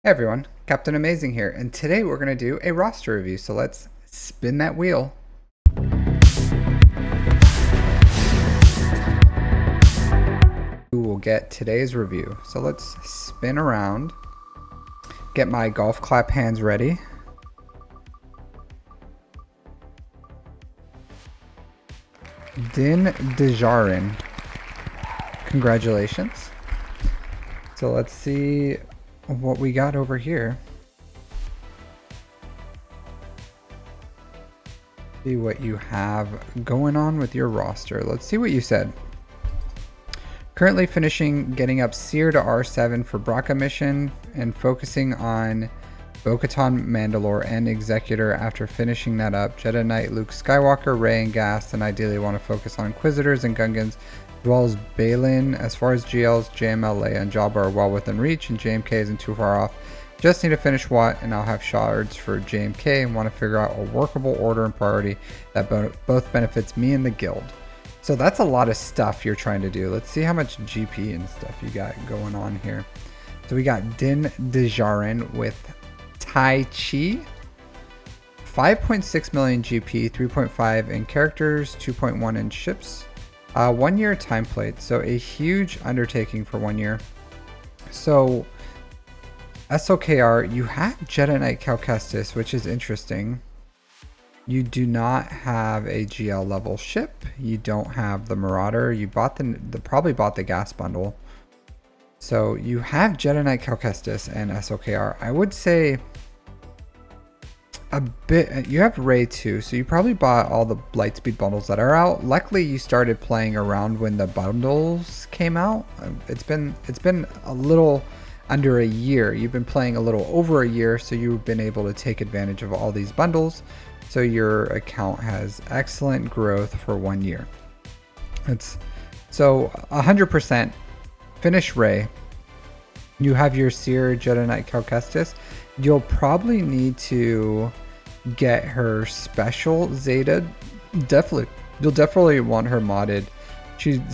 Hey everyone, Captain Amazing here, and today we're going to do a roster review, so let's spin that wheel. We will get today's review. So let's spin around, get my golf clap hands ready. Djarin. Congratulations. So let's see what we got over here. See what you have going on with your roster. Let's see what you said. Currently finishing getting up Seer to R7 for Braca mission and focusing on Bo-Katan, Mandalore, and Executor. After finishing that up, Jedi Knight, Luke Skywalker, Rey, and Gast, and ideally want to focus on Inquisitors and Gungans, as well as Balin. As far as GLs, JML, Leia, and Jabba are well within reach, and JMK isn't too far off. Just need to finish Watt, and I'll have shards for JMK, and want to figure out a workable order and priority that both benefits me and the guild. So that's a lot of stuff you're trying to do. Let's see how much GP and stuff you got going on here. So we got Djarin with Tai Chi, 5.6 million GP, 3.5 in characters, 2.1 in ships, 1 year time plate. So a huge undertaking for 1 year. So SOKR, you have Jedi Knight Cal Kestis, which is interesting. You do not have a GL level ship. You don't have the Marauder. You bought probably bought the gas bundle. So you have Jedi Knight Cal Kestis and SOKR. I would say a bit. You have Rey too, so you probably bought all the Lightspeed bundles that are out. Luckily, you started playing around when the bundles came out. It's been a little under a year. You've been playing a little over a year, so you've been able to take advantage of all these bundles. So your account has excellent growth for 1 year. It's so 100% finish Rey. You have your Seer Jedi Knight Cal Kestis. You'll probably need to get her special Zeta. You'll definitely want her modded.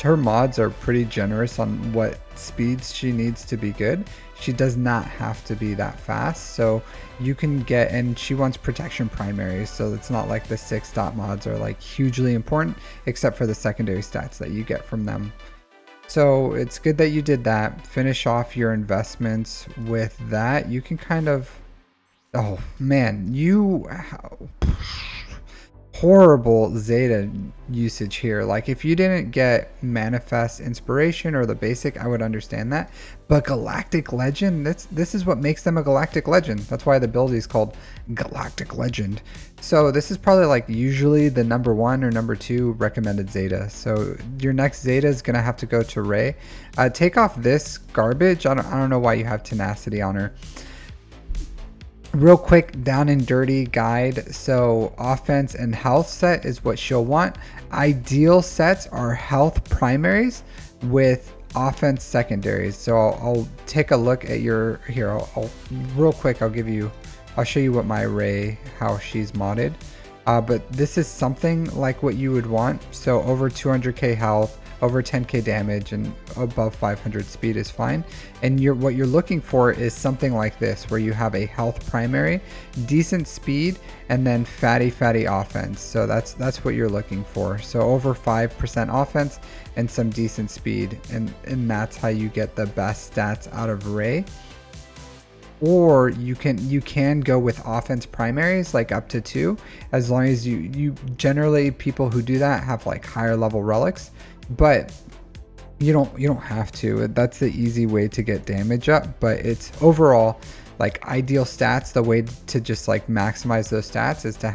Her mods are pretty generous on what speeds she needs to be good. She does not have to be that fast, so you can get, and she wants protection primaries, so it's not like the 6 dot mods are like hugely important, except for the secondary stats that you get from them. So it's good that you did that. Finish off your investments with that. You can kind of, oh man, horrible Zeta usage here. Like if you didn't get Manifest Inspiration or the basic, I would understand that. But Galactic Legend, this is what makes them a Galactic Legend. That's why the ability is called Galactic Legend. So this is probably like usually the number 1 or number 2 recommended Zeta. So your next Zeta is gonna have to go to Rey. Take off this garbage. I don't know why you have Tenacity on her. Real quick, down and dirty guide. So offense and health set is what she'll want. Ideal sets are health primaries with offense secondaries. So I'll take a look at your here. I'll real quick. I'll show you what my Rey, how she's modded. But this is something like what you would want. So over 200k health, over 10k damage, and above 500 speed is fine. And what you're looking for is something like this, where you have a health primary, decent speed, and then fatty offense. So that's what you're looking for. So over 5% offense and some decent speed, and that's how you get the best stats out of Rey. Or you can go with offense primaries, like up to 2, as long as you generally, people who do that have like higher level relics, but you don't have to. That's the easy way to get damage up, but it's overall like ideal stats. The way to just like maximize those stats is to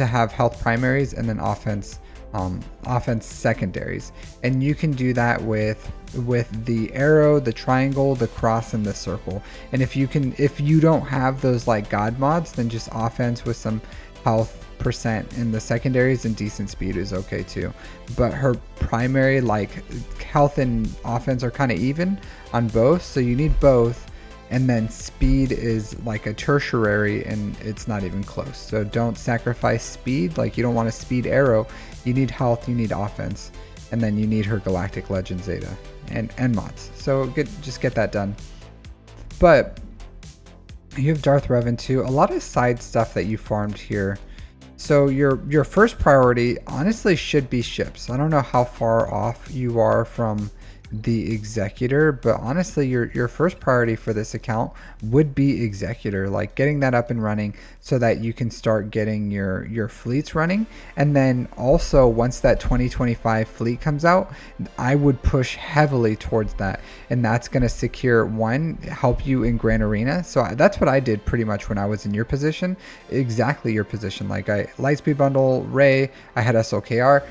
have health primaries and then offense secondaries, and you can do that with the arrow, the triangle, the cross, and the circle. And if you don't have those like god mods, then just offense with some health percent in the secondaries and decent speed is okay too. But her primary, like health and offense, are kind of even on both, so you need both. And then speed is like a tertiary, and it's not even close. So don't sacrifice speed. Like you don't want a speed arrow. You need health, you need offense, and then you need her Galactic Legend Zeta and mods. So just get that done. But you have Darth Revan too. A lot of side stuff that you farmed here. So your first priority honestly should be ships. I don't know how far off you are from the executor, but honestly your first priority for this account would be executor, like getting that up and running so that you can start getting your fleets running. And then also once that 2025 fleet comes out, I would push heavily towards that, and that's going to secure one, help you in Grand Arena. So that's what I did pretty much when I was in your position, exactly your position. Like I Lightspeed bundle Ray, I had SOKR,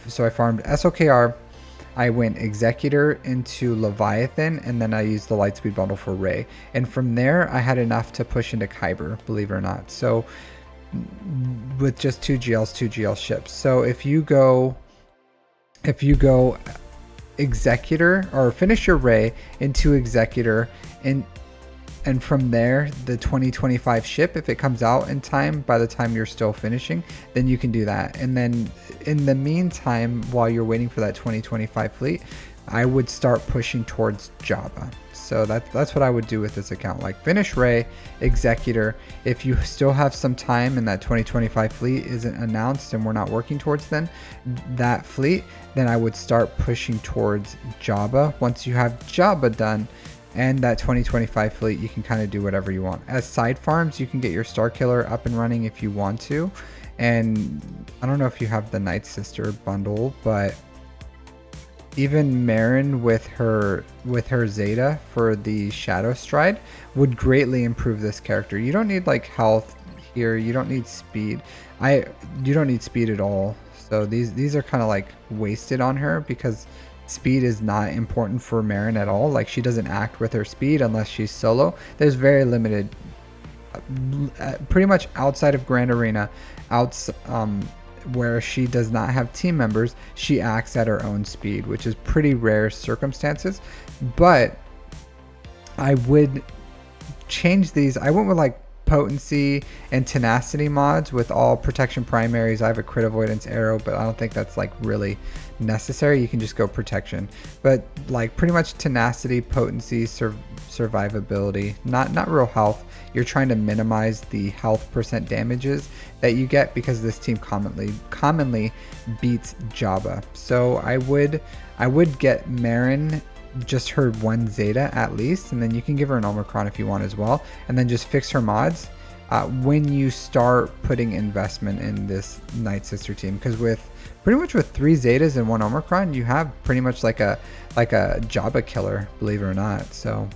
so I farmed SOKR, I went Executor into Leviathan, and then I used the Lightspeed bundle for Ray. And from there, I had enough to push into Kyber, believe it or not. So with just 2 GLs, 2 GL ships. So if you go Executor, or finish your Ray into Executor, and from there, the 2025 ship, if it comes out in time, by the time you're still finishing, then you can do that. And then in the meantime, while you're waiting for that 2025 fleet, I would start pushing towards Jabba. So that's what I would do with this account. Like finish Ray, Executor. If you still have some time and that 2025 fleet isn't announced and we're not working towards that fleet, then I would start pushing towards Jabba. Once you have Jabba done, and that 2025 fleet, you can kind of do whatever you want. As side farms, you can get your Star Killer up and running if you want to. And I don't know if you have the Night Sister bundle, but even Marin with her Zeta for the Shadow Stride would greatly improve this character. You don't need like health here, you don't need speed. You don't need speed at all. So these are kind of like wasted on her because speed is not important for Marin at all. Like she doesn't act with her speed unless she's solo. There's very limited, pretty much outside of Grand Arena, where she does not have team members, she acts at her own speed, which is pretty rare circumstances. But I would change these. I went with like potency and tenacity mods with all protection primaries. I have a crit avoidance arrow, but I don't think that's like really necessary. You can just go protection, but like pretty much tenacity, potency, survivability, not real health. You're trying to minimize the health percent damages that you get because this team commonly beats Jabba. So I would get Marin, just her 1 Zeta at least, and then you can give her an Omicron if you want as well, and then just fix her mods when you start putting investment in this Night Sister team. Because with pretty much with 3 Zetas and 1 Omicron, you have pretty much like a Jabba killer, believe it or not. So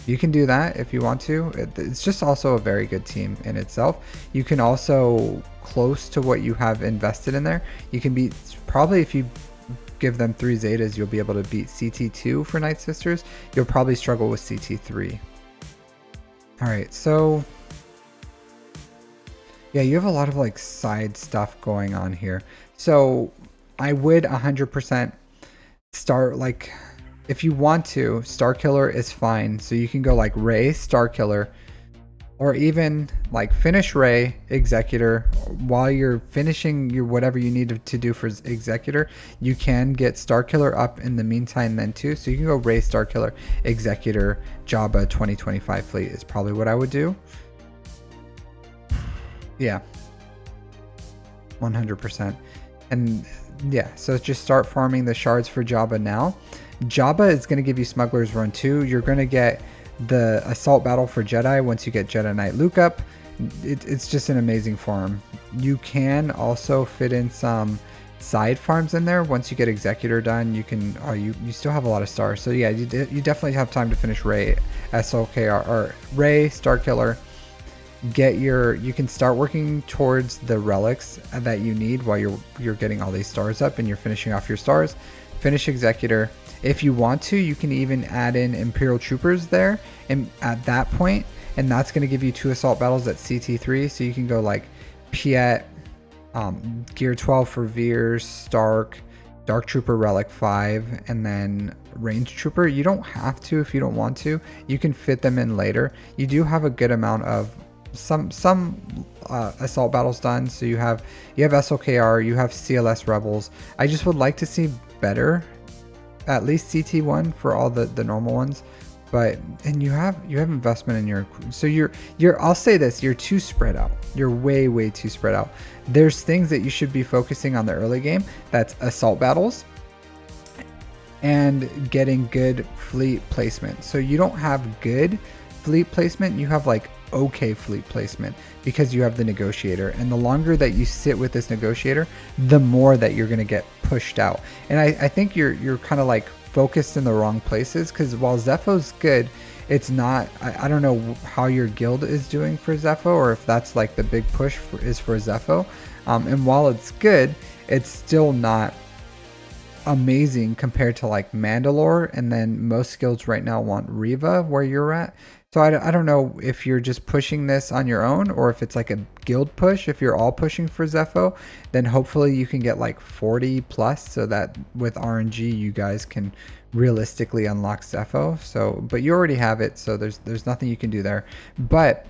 you can do that if you want to. It's just also a very good team in itself. You can also, close to what you have invested in there, you can beat, probably if you give them 3 Zetas, you'll be able to beat CT2 for Night Sisters. You'll probably struggle with CT3. Alright, so yeah, you have a lot of like side stuff going on here. So I would 100% start, like, if you want to, Star Killer is fine. So you can go like Ray, Star Killer, or even like finish Ray, Executor. While you're finishing your whatever you need to do for Executor, you can get Star Killer up in the meantime then too. So you can go Ray, Star Killer, Executor, Jabba 2025 fleet is probably what I would do. Yeah, 100%. And yeah, so just start farming the shards for Jabba now. Jabba is going to give you Smuggler's Run 2. You're going to get the Assault Battle for Jedi once you get Jedi Knight Luke up. It's just an amazing farm. You can also fit in some side farms in there. Once you get Executor done, you can, you still have a lot of stars. So yeah, you definitely have time to finish Ray, SOKR, or Ray, Star Killer. You can start working towards the relics that you need while you're getting all these stars up and you're finishing off your stars. Finish Executor. If you want to, you can even add in Imperial Troopers there and at that point, and that's going to give you 2 assault battles at CT3. So you can go like Piet, Gear 12 for Veers, Stark, Dark Trooper Relic 5, and then Range Trooper. You don't have to if you don't want to. You can fit them in later. You do have a good amount of some assault battles done. So you have SOKR, you have CLS Rebels. I just would like to see better, at least CT1 for all the normal ones. But and you have investment in your, so you're I'll say this, you're too spread out. You're way too spread out. There's things that you should be focusing on the early game. That's assault battles and getting good fleet placement. So you don't have good fleet placement, you have like okay fleet placement because you have the negotiator, and the longer that you sit with this negotiator, the more that you're going to get pushed out. And I think you're kind of like focused in the wrong places, because while Zepho's good, it's not, I don't know how your guild is doing for Zepho, or if that's like the big push is for Zepho. And while it's good, it's still not amazing compared to like Mandalore, and then most guilds right now want Riva where you're at. So I don't know if you're just pushing this on your own, or if it's like a guild push. If you're all pushing for Zepho, then hopefully you can get like 40 plus, so that with RNG you guys can realistically unlock Zepho. So, but you already have it, so there's nothing you can do there. But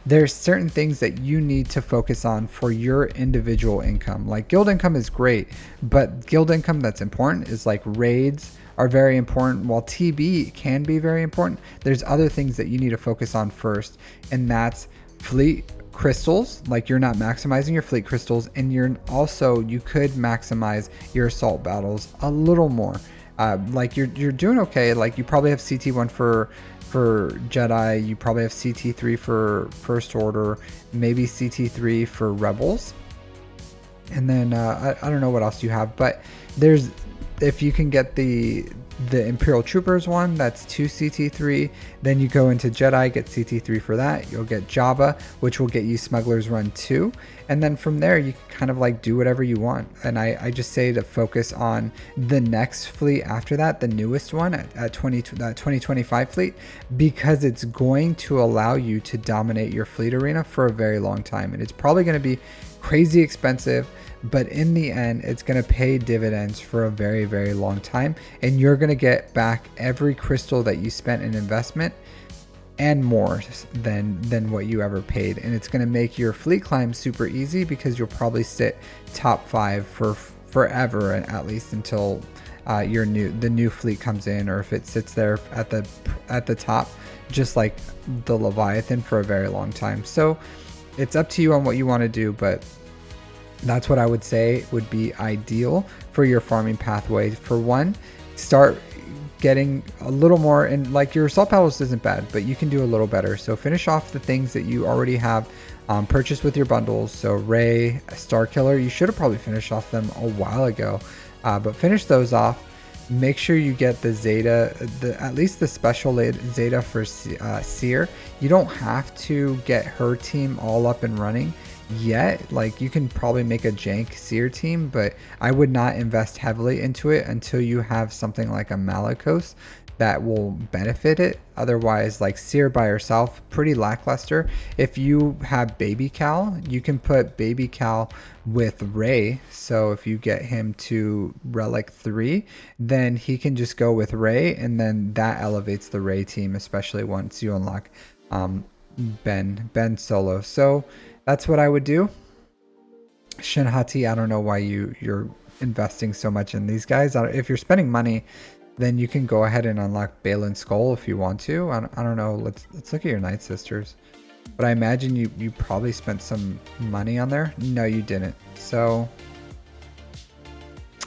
there's certain things that you need to focus on for your individual income. Like guild income is great, but guild income that's important is like raids are very important. While TB can be very important, there's other things that you need to focus on first, and that's fleet crystals. Like you're not maximizing your fleet crystals, and you could maximize your assault battles a little more. Like you're doing okay. Like you probably have CT1 for Jedi, you probably have CT3 for First Order, maybe CT3 for Rebels, and then I don't know what else you have, but there's, if you can get the Imperial Troopers one, that's 2 CT3, then you go into Jedi, get CT3 for that, you'll get Jabba, which will get you Smuggler's Run 2, and then from there you can kind of like do whatever you want. And I just say to focus on the next fleet after that, the newest one at 2025 fleet, because it's going to allow you to dominate your fleet arena for a very long time, and it's probably going to be crazy expensive, but in the end it's going to pay dividends for a very long time, and you're going to get back every crystal that you spent in investment and more than what you ever paid. And it's going to make your fleet climb super easy, because you'll probably sit top 5 for forever, and at least until the new fleet comes in, or if it sits there at the top just like the Leviathan for a very long time. So it's up to you on what you want to do, but that's what I would say would be ideal for your farming pathway. For one, start getting a little more, and like your assault battles isn't bad, but you can do a little better. So finish off the things that you already have purchased with your bundles. So Ray, Star Killer, you should have probably finished off them a while ago, but finish those off. Make sure you get the Zeta, at least the special Zeta for Seer. You don't have to get her team all up and running yet. Like you can probably make a jank Seer team, but I would not invest heavily into it until you have something like a Malicos that will benefit it. Otherwise, like Seer by herself, pretty lackluster. If you have Baby Cal, you can put Baby Cal with Ray. So if you get him to Relic 3, then he can just go with Ray, and then that elevates the Ray team, especially once you unlock Ben Solo. So that's what I would do. Shinhati, I don't know why you're investing so much in these guys. If you're spending money, then you can go ahead and unlock Balin Skull if you want to. I don't know. Let's look at your Night Sisters. But I imagine you probably spent some money on there. No, you didn't. So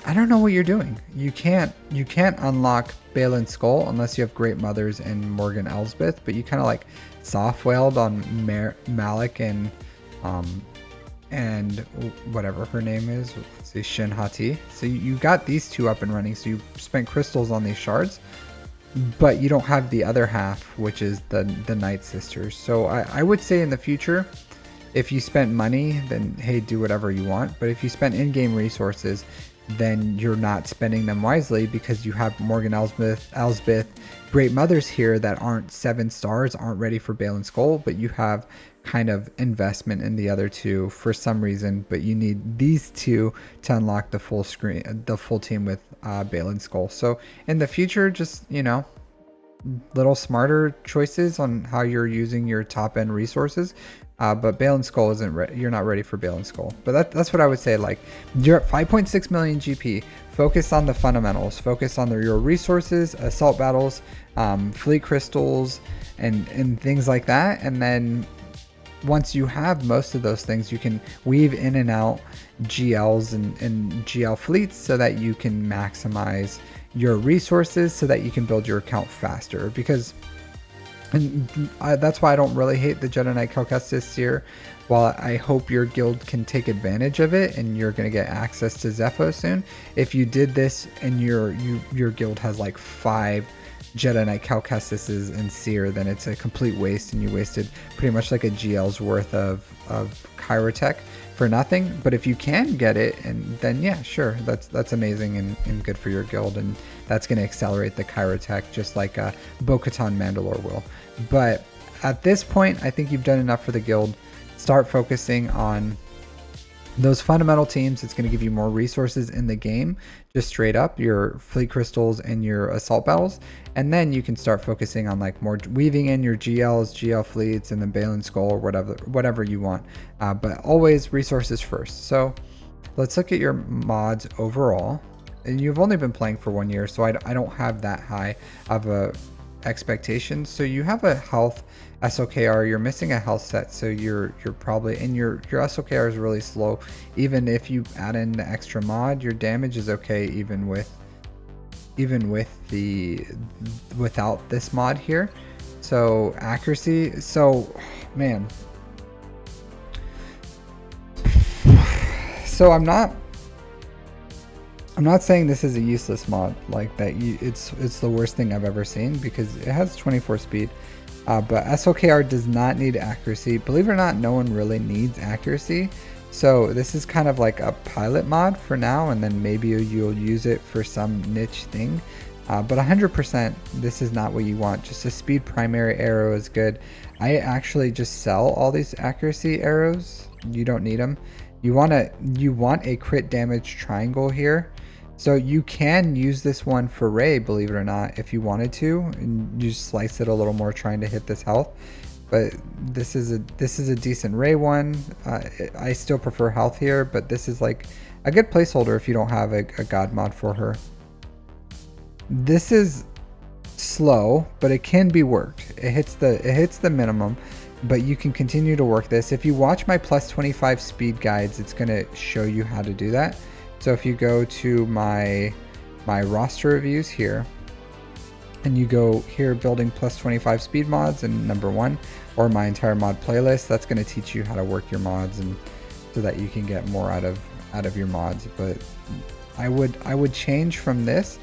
I don't know what you're doing. You can't unlock Balin Skull unless you have Great Mothers and Morgan Elsbeth. But you kind of like soft whaled on Malik and whatever her name is, let's see, Shinhati. So you got these two up and running, so you spent crystals on these shards, but you don't have the other half, which is the Night Sisters. So I would say in the future, if you spent money, then hey, do whatever you want. But if you spend in-game resources, then you're not spending them wisely, because you have Morgan Elsbeth, Great Mothers here that aren't 7 stars, aren't ready for Balin Skull, but you have kind of investment in the other two for some reason, but you need these two to unlock the full team with Balin Skull. So in the future, just, you know, little smarter choices on how you're using your top end resources. But Balin Skull isn't you're not ready for Balin Skull. But that's what I would say. Like, you're at 5.6 million GP focus on the fundamentals, focus on your resources, assault battles, fleet crystals, and things like that. And then once you have most of those things, you can weave in and out GLs and GL fleets so that you can maximize your resources so that you can build your account faster. Because that's why I don't really hate the Jedi Knight Cal Kestis here. While I hope your guild can take advantage of it and you're going to get access to Zepho soon, if you did this and your guild has like 5 Jedi Knight Cal Kestises and Seer, then it's a complete waste, and you wasted pretty much like a GL's worth of Chirotech for nothing. But if you can get it, and then yeah, sure, that's amazing and good for your guild, and that's going to accelerate the Chirotech just like Bo-Katan Mandalore will. But at this point, I think you've done enough for the guild. Start focusing on those fundamental teams. It's going to give you more resources in the game, just straight up your fleet crystals and your assault battles. And then you can start focusing on like more weaving in your GLs, GL fleets, and then Balin Skull or whatever you want. But always resources first. So let's look at your mods overall. And you've only been playing for 1 year, so I don't have that high of a expectation. So you have a health SOKR, you're missing a health set, so you're probably, and your SOKR is really slow. Even if you add in the extra mod, your damage is okay even without this mod here. So accuracy, so man, so I'm not saying this is a useless mod, like that it's the worst thing I've ever seen, because it has 24 speed. But SOKR does not need accuracy. Believe it or not, no one really needs accuracy. So this is kind of like a pilot mod for now, and then maybe you'll use it for some niche thing. But 100%, this is not what you want. Just a speed primary arrow is good. I actually just sell all these accuracy arrows. You don't need them. You want a crit damage triangle here. So you can use this one for Rey, believe it or not, if you wanted to, and you just slice it a little more trying to hit this health. But this is a decent Rey one. I still prefer health here, but this is like a good placeholder if you don't have a god mod for her. This is slow, but it can be worked. It hits the minimum, but you can continue to work this. If you watch my plus 25 speed guides, it's going to show you how to do that. So if you go to my roster reviews here, and you go here building plus 25 speed mods and number 1, or my entire mod playlist, that's going to teach you how to work your mods, and so that you can get more out of your mods. But I would change from this,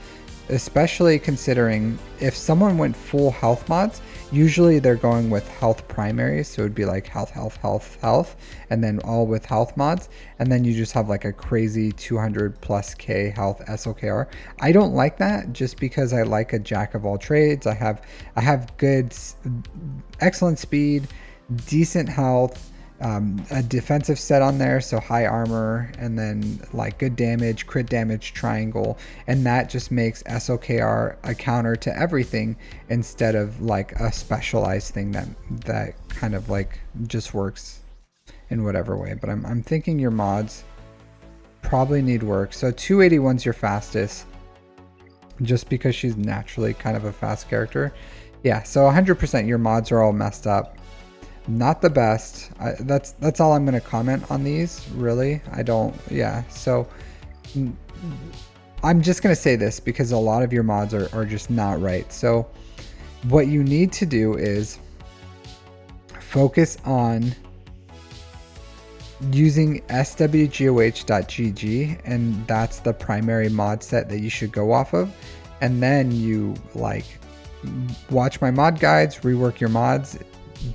especially considering if someone went full health mods, usually they're going with health primaries, so it'd be like health, and then all with health mods, and then you just have like a crazy 200 plus K health SOKR. I don't like that, just because I like a jack of all trades. I have good, excellent speed, decent health, a defensive set on there, so high armor, and then like good damage, crit damage triangle, and that just makes SOKR a counter to everything instead of like a specialized thing that kind of like just works in whatever way. But I'm thinking your mods probably need work. So 281's your fastest, just because she's naturally kind of a fast character. Yeah, so 100% your mods are all messed up. Not the best. That's all I'm going to comment on these, really. Yeah, so I'm just going to say this because a lot of your mods are just not right. So what you need to do is focus on using swgoh.gg, and that's the primary mod set that you should go off of. And then you like watch my mod guides, rework your mods,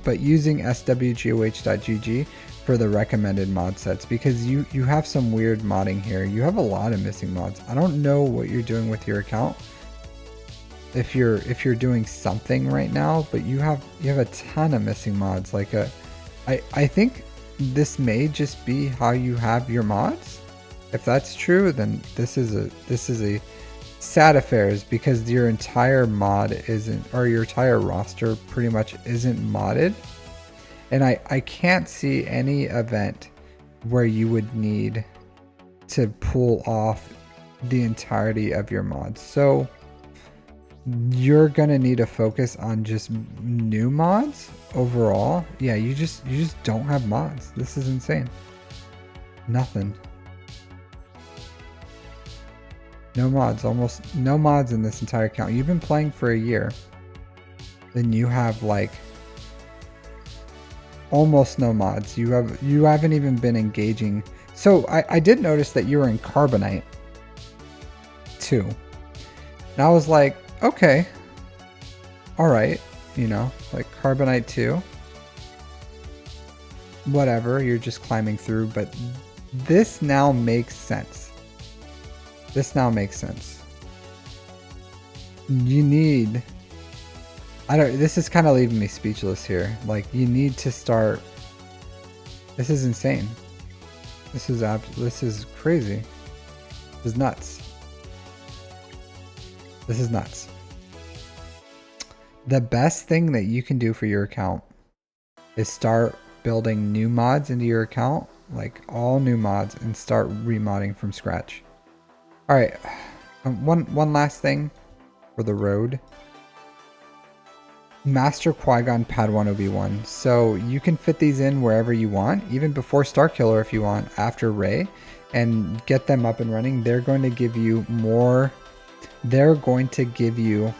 but using swgoh.gg for the recommended mod sets, because you have some weird modding here. You have a lot of missing mods. I don't know what you're doing with your account, if you're doing something right now, but you have a ton of missing mods. Like I think this may just be how you have your mods. If that's true, then this is a sad affairs, because your entire mod isn't, or your entire roster pretty much isn't modded, and I can't see any event where you would need to pull off the entirety of your mods. So you're gonna need to focus on just new mods overall. Yeah, you just don't have mods. This is insane. Nothing. No mods, almost no mods in this entire account. You've been playing for a year. Then you have like almost no mods. You haven't even been engaging. So I did notice that you were in Carbonite too. And I was like, okay, all right, you know, like Carbonite 2. Whatever, you're just climbing through, but this now makes sense. This now makes sense. You need, this is kind of leaving me speechless here. Like, you need to start, this is insane. This is crazy. This is nuts. This is nuts. The best thing that you can do for your account is start building new mods into your account, like all new mods, and start remodding from scratch. All right, one last thing for the road. Master Qui-Gon Padawan Obi-Wan. So you can fit these in wherever you want, even before Starkiller if you want, after Rey, and get them up and running. They're going to give you more. They're going to give you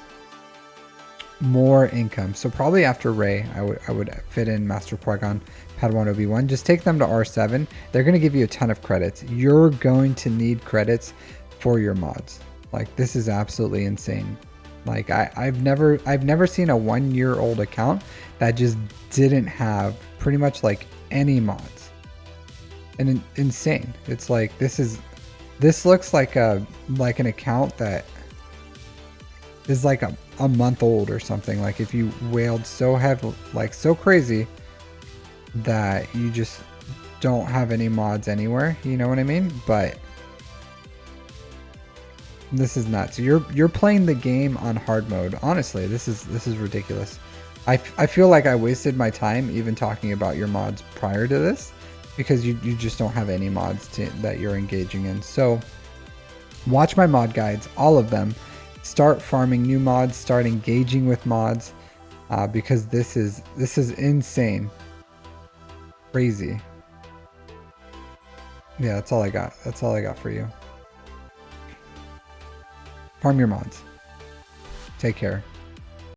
more income. So probably after Rey, I would fit in Master Qui-Gon Padawan Obi-Wan. Just take them to R7. They're going to give you a ton of credits. You're going to need credits for your mods. Like, this is absolutely insane. Like, I've never seen a 1 year old account that just didn't have pretty much like any mods. And insane. It's like, this looks like an account that is like a month old or something. Like, if you wailed so heavy, like so crazy that you just don't have any mods anywhere, you know what I mean? But this is nuts. You're playing the game on hard mode. Honestly, this is ridiculous. I feel like I wasted my time even talking about your mods prior to this, because you just don't have any mods that you're engaging in. So watch my mod guides, all of them. Start farming new mods, start engaging with mods, because this is insane. Crazy. Yeah, that's all I got. That's all I got for you. Farm your mods. Take care.